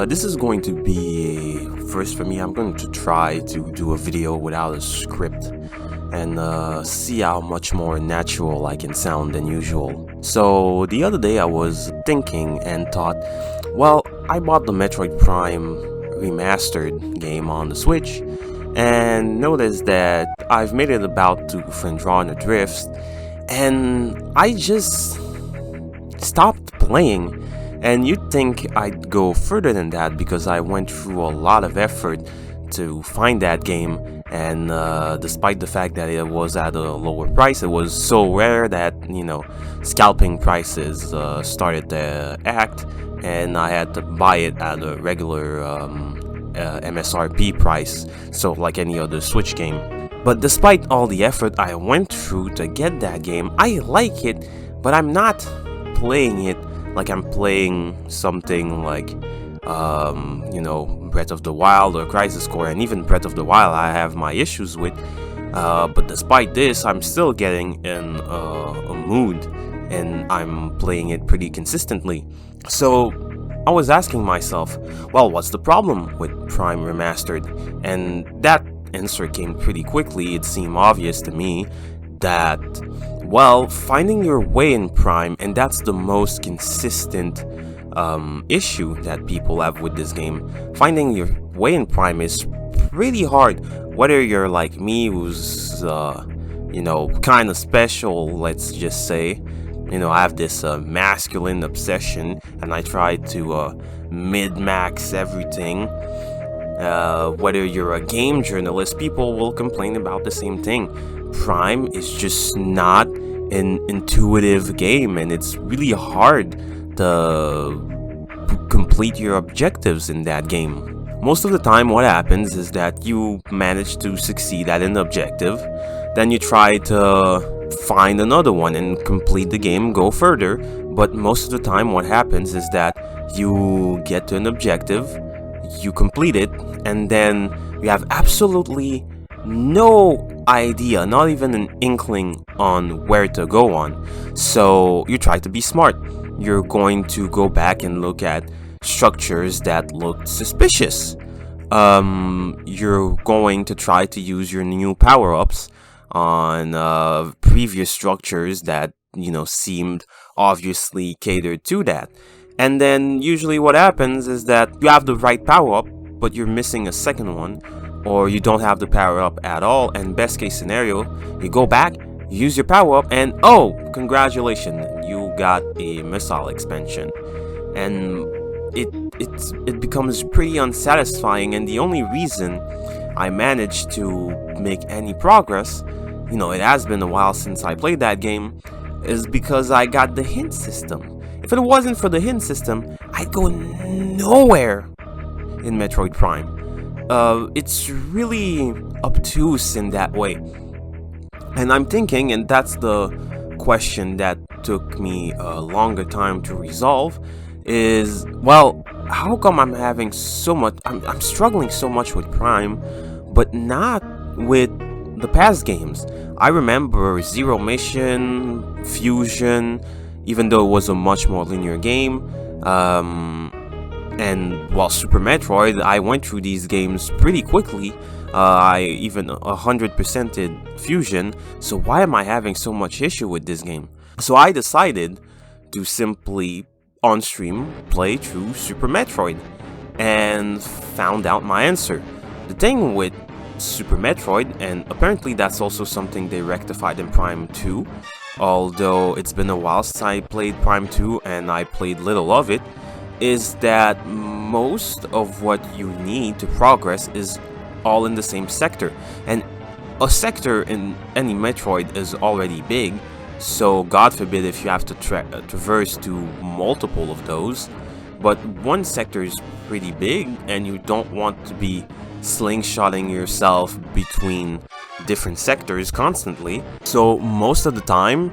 This is going to be first for me. I'm going to try to do a video without a script and see how much more natural I can sound than usual. So the other day I was thinking and thought, well, I bought the Metroid Prime remastered game on the Switch and noticed that I've made it about to Fendrana Drifts, and I just stopped playing. And you'd think I'd go further than that because I went through a lot of effort to find that game, and despite the fact that it was at a lower price, it was so rare that, scalping prices started to act, and I had to buy it at a regular MSRP price, so like any other Switch game. But despite all the effort I went through to get that game, I like it, but I'm not playing it like I'm playing something like, Breath of the Wild or Crisis Core. And even Breath of the Wild I have my issues with, but despite this, I'm still getting in a mood, and I'm playing it pretty consistently. So I was asking myself, well, what's the problem with Prime Remastered? And that answer came pretty quickly. It seemed obvious to me that, well, finding your way in Prime, and that's the most consistent issue that people have with this game. Finding your way in Prime is pretty hard, whether you're like me, who's kind of special, let's just say. I have this masculine obsession, and I try to mid-max everything. Whether you're a game journalist, people will complain about the same thing. Prime is just not an intuitive game, and it's really hard to complete your objectives in that game. Most of the time what happens is that you manage to succeed at an objective, then you try to find another one and complete the game, go further, but most of the time what happens is that you get to an objective, you complete it, and then you have absolutely no idea, not even an inkling on where to go on. So you try to be smart. You're going to go back and look at structures that look suspicious. You're going to try to use your new power-ups on previous structures that, seemed obviously catered to that. And then usually what happens is that you have the right power-up, but you're missing a second one, or you don't have the power-up at all, and best case scenario, you go back, you use your power-up, and oh, congratulations, you got a missile expansion. And it becomes pretty unsatisfying, and the only reason I managed to make any progress, it has been a while since I played that game, is because I got the hint system. If it wasn't for the hint system, I'd go nowhere in Metroid Prime. It's really obtuse in that way. And I'm thinking, and that's the question that took me a longer time to resolve, is, well, how come I'm having so much, I'm struggling so much with Prime, but not with the past games? I remember Zero Mission, Fusion, even though it was a much more linear game, and while Super Metroid, I went through these games pretty quickly. I even 100%ed Fusion, so why am I having so much issue with this game? So I decided to simply, on stream, play through Super Metroid, and found out my answer. The thing with Super Metroid, and apparently that's also something they rectified in Prime 2, although it's been a while since I played Prime 2 and I played little of it, is that most of what you need to progress is all in the same sector, and a sector in any Metroid is already big, so God forbid if you have to traverse to multiple of those, but one sector is pretty big and you don't want to be slingshotting yourself between different sectors constantly. So most of the time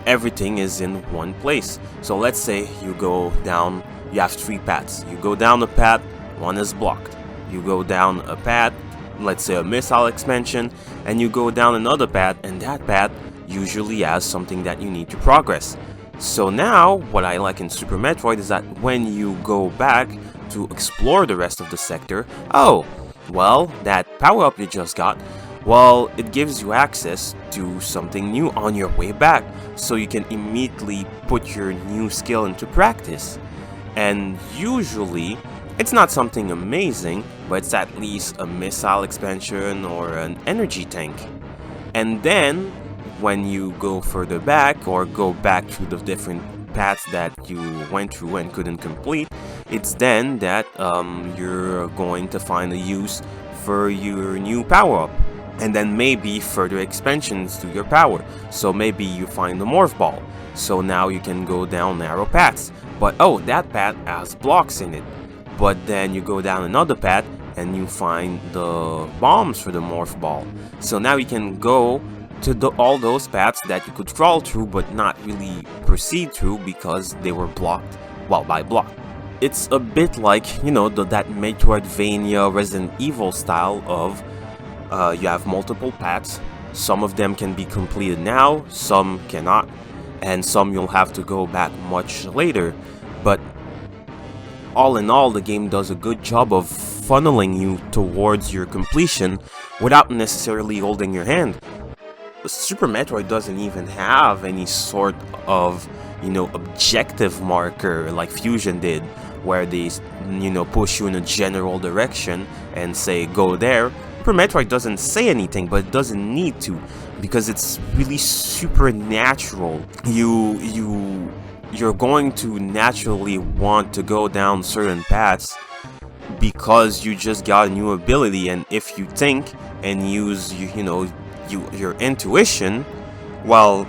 everything is in one place. So let's say you go down, you have three paths. You go down a path, one is blocked. You go down a path, let's say a missile expansion, and you go down another path, and that path usually has something that you need to progress. So now, what I like in Super Metroid is that when you go back to explore the rest of the sector, oh, well, that power-up you just got, well, it gives you access to something new on your way back, so you can immediately put your new skill into practice. And usually, it's not something amazing, but it's at least a missile expansion or an energy tank. And then, when you go further back, or go back through the different paths that you went through and couldn't complete, it's then that you're going to find a use for your new power-up. And then maybe further expansions to your power. So maybe you find the morph ball. So now you can go down narrow paths. But oh, that path has blocks in it. But then you go down another path and you find the bombs for the morph ball. So now you can go to all those paths that you could crawl through but not really proceed through because they were blocked, well, by block. It's a bit like, you know, that Metroidvania Resident Evil style of you have multiple paths. Some of them can be completed now, some cannot, and some you'll have to go back much later. But all in all, the game does a good job of funneling you towards your completion without necessarily holding your hand. Super Metroid doesn't even have any sort of, you know, objective marker like Fusion did, where they, you know, push you in a general direction and say go there. Super Metroid doesn't say anything, but it doesn't need to, because it's really supernatural. You're going to naturally want to go down certain paths because you just got a new ability, and if you think and use your intuition, well,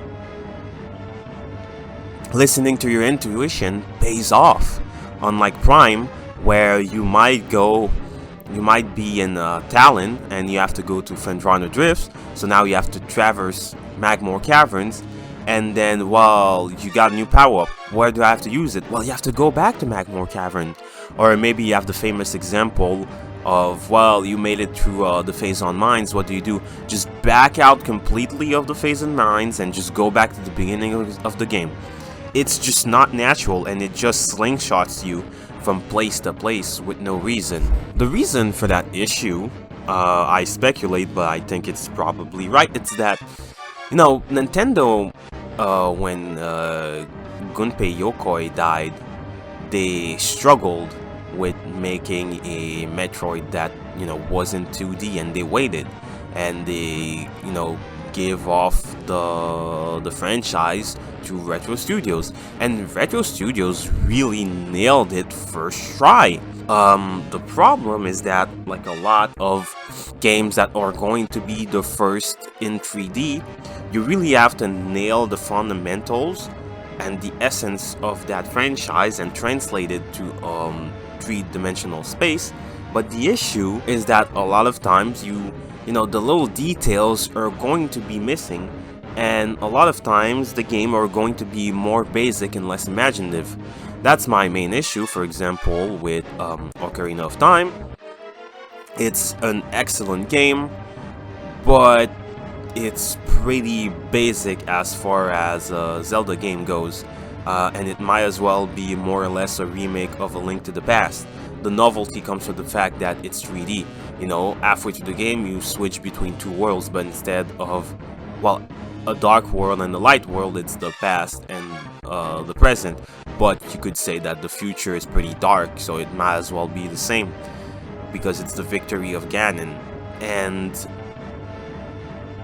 listening to your intuition pays off. Unlike Prime, where you might be in Talon and you have to go to Fendrana Drifts, so now you have to traverse Magmore Caverns, and then, well, you got a new power-up. Where do I have to use it? Well, you have to go back to Magmore Cavern. Or maybe you have the famous example of, well, you made it through the phase on mines. What do? Just back out completely of the phase on mines and just go back to the beginning of the game. It's just not natural, and it just slingshots you from place to place with no reason. The reason for that issue, I speculate, but I think it's probably right, it's that, you know, Nintendo, when Gunpei Yokoi died, they struggled with making a Metroid that, you know, wasn't 2D, and they waited, and they, you know, gave off the franchise to Retro Studios, and Retro Studios really nailed it first try. The problem is that, like a lot of games that are going to be the first in 3D, you really have to nail the fundamentals and the essence of that franchise and translate it to three-dimensional space. But the issue is that a lot of times you know, the little details are going to be missing, and a lot of times the game are going to be more basic and less imaginative. That's my main issue. For example, with Ocarina of Time, it's an excellent game, but it's pretty basic as far as a Zelda game goes, and it might as well be more or less a remake of A Link to the Past. The novelty comes from the fact that it's 3D. You know, halfway through the game you switch between two worlds, but instead of, well, a dark world and a light world, it's the past and the present. But you could say that the future is pretty dark, so it might as well be the same, because it's the victory of Ganon. And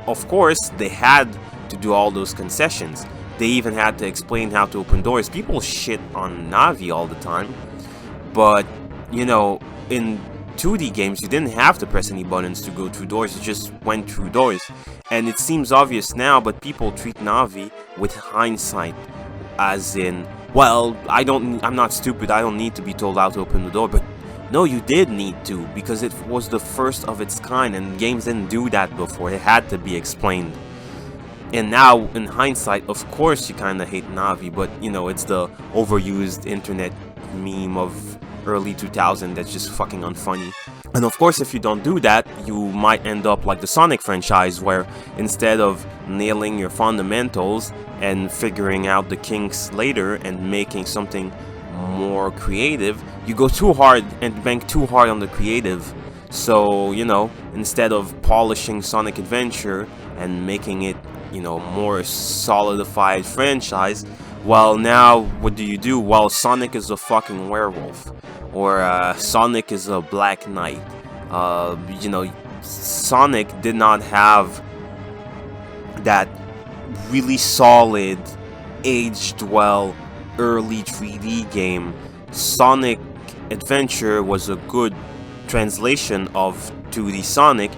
of course, they had to do all those concessions. They even had to explain how to open doors. People shit on Navi all the time, but, you know, in 2D games, you didn't have to press any buttons to go through doors, you just went through doors. And it seems obvious now, but people treat Navi with hindsight, as in, well, I'm not stupid, I don't need to be told how to open the door. But no, you did need to, because it was the first of its kind, and games didn't do that before. It had to be explained. And now, in hindsight, of course you kinda hate Navi, but, you know, it's the overused internet meme of early 2000 that's just fucking unfunny. And of course, if you don't do that, you might end up like the Sonic franchise, where instead of nailing your fundamentals and figuring out the kinks later and making something more creative, you go too hard and bank too hard on the creative. So, instead of polishing Sonic Adventure and making it, more solidified franchise, well, now what do? Well, Sonic is a fucking werewolf, or Sonic is a Black Knight. Sonic did not have that really solid, aged well, early 3D game. Sonic Adventure was a good translation of 2D Sonic,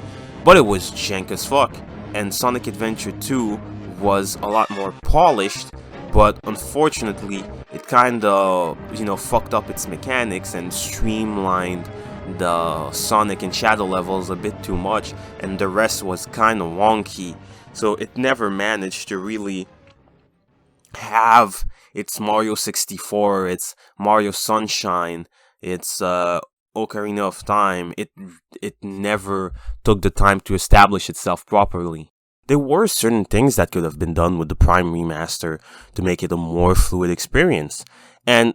but it was jank as fuck. And Sonic Adventure 2 was a lot more polished, but unfortunately, it kinda, fucked up its mechanics and streamlined the Sonic and Shadow levels a bit too much, and the rest was kinda wonky. So it never managed to really have its Mario 64, its Mario Sunshine, its Ocarina of Time. It never took the time to establish itself properly. There were certain things that could have been done with the Prime Remaster to make it a more fluid experience. And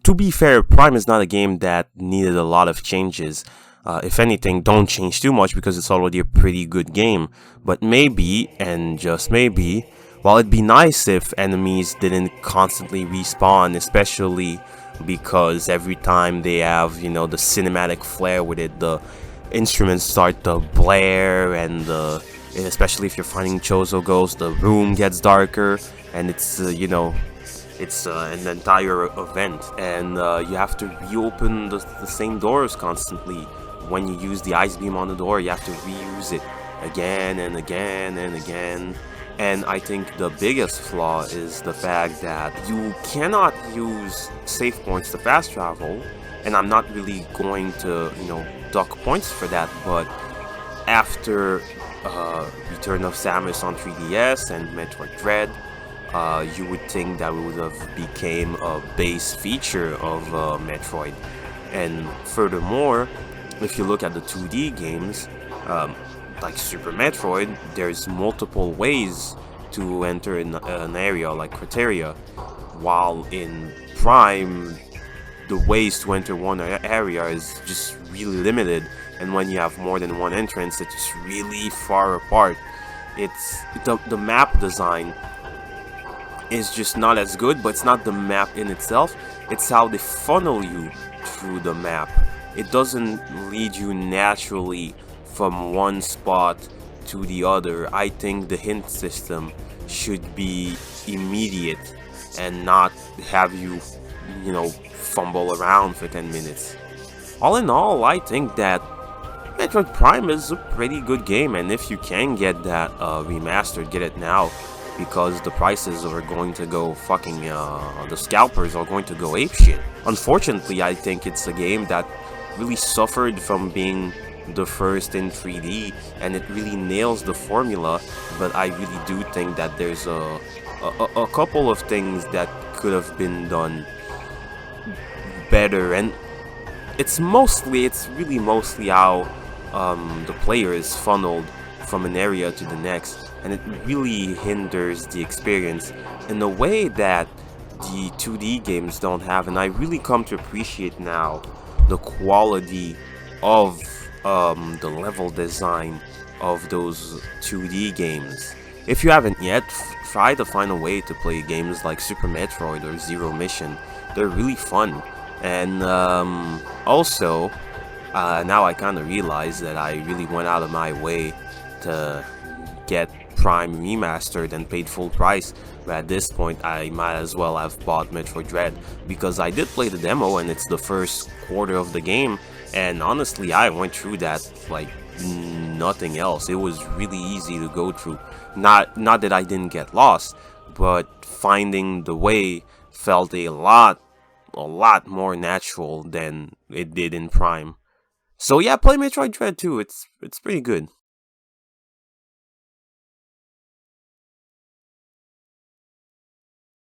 to be fair, Prime is not a game that needed a lot of changes. If anything, don't change too much because it's already a pretty good game. But maybe, and just maybe, while it'd be nice if enemies didn't constantly respawn, especially because every time they have, the cinematic flair with it, the instruments start to blare, and especially if you're fighting Chozo Ghost, the room gets darker, and it's an entire event, and you have to reopen the same doors constantly. When you use the ice beam on the door, you have to reuse it again and again and again. And I think the biggest flaw is the fact that you cannot use save points to fast travel, and I'm not really going to, dock points for that, but after Return of Samus on 3DS and Metroid Dread, you would think that would have became a base feature of Metroid. And furthermore, if you look at the 2D games, like Super Metroid, there's multiple ways to enter in an area like Criteria, while in Prime, the ways to enter one area is just really limited, and when you have more than one entrance, it's really far apart. It's the map design is just not as good, but it's not the map in itself, it's how they funnel you through the map. It doesn't lead you naturally from one spot to the other. I think the hint system should be immediate and not have you, fumble around for 10 minutes. All in all, I think that Metroid Prime is a pretty good game, and if you can get that remastered, get it now, because the prices are going to go fucking, the scalpers are going to go apeshit. Unfortunately, I think it's a game that really suffered from being the first in 3D, and it really nails the formula, but I really do think that there's a couple of things that could have been done better, and it's really mostly how the player is funneled from an area to the next, and it really hinders the experience in a way that the 2D games don't have. And I really come to appreciate now the quality of the level design of those 2D games. If you haven't yet, try to find a way to play games like Super Metroid or Zero Mission. They're really fun. And also, now I kind of realize that I really went out of my way to get Prime Remastered and paid full price, but at this point I might as well have bought Metroid Dread, because I did play the demo and it's the first quarter of the game, and honestly I went through that like nothing else. It was really easy to go through. Not that I didn't get lost, but finding the way felt a lot more natural than it did in Prime. So yeah, play Metroid Dread too. It's pretty good.